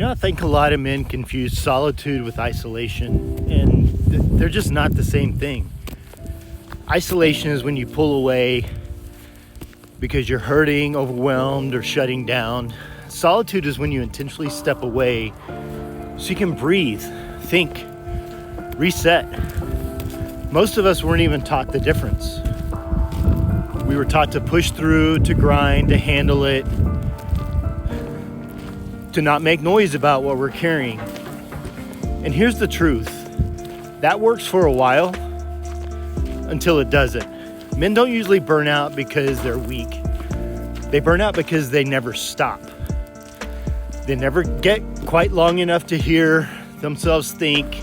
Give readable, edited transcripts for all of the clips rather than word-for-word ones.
I think a lot of men confuse solitude with isolation, and they're just not the same thing. Isolation is when you pull away because you're hurting, overwhelmed, or shutting down. Solitude is when you intentionally step away so you can breathe, think, reset. Most of us weren't even taught the difference. We were taught to push through, to grind, to handle it, to not make noise about what we're carrying. And here's the truth. That works for a while until it doesn't. Men don't usually burn out because they're weak. They burn out because they never stop. They never get quite long enough to hear themselves think.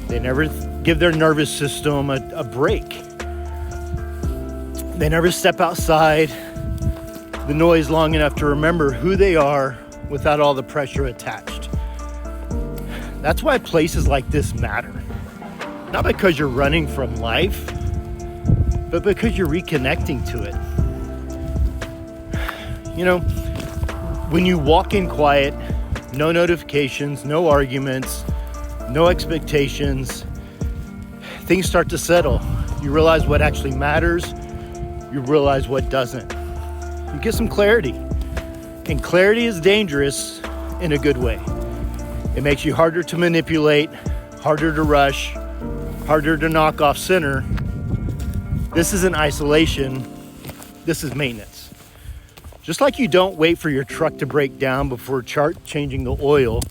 They never give their nervous system a break. They never step outside the noise long enough to remember who they are without all the pressure attached. That's why places like this matter. Not because you're running from life, but because you're reconnecting to it. When you walk in quiet, no notifications, no arguments, no expectations, things start to settle. You realize what actually matters. You realize what doesn't. You get some clarity. And clarity is dangerous in a good way. It makes you harder to manipulate, harder to rush, harder to knock off center. This isn't isolation. This is maintenance. Just like you don't wait for your truck to break down before changing the oil,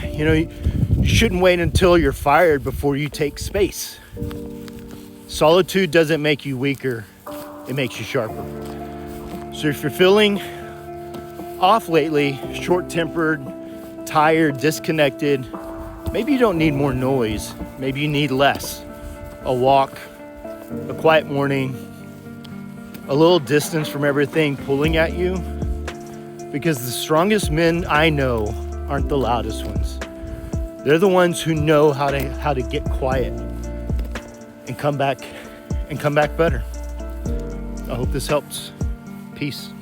you shouldn't wait until you're fired before you take space. Solitude doesn't make you weaker. It makes you sharper. So if you're feeling off lately, short-tempered, tired, disconnected, maybe you don't need more noise. Maybe you need less. A walk, a quiet morning, a little distance from everything pulling at you. Because the strongest men I know aren't the loudest ones. They're the ones who know how to get quiet and come back better. I hope this helps. Peace.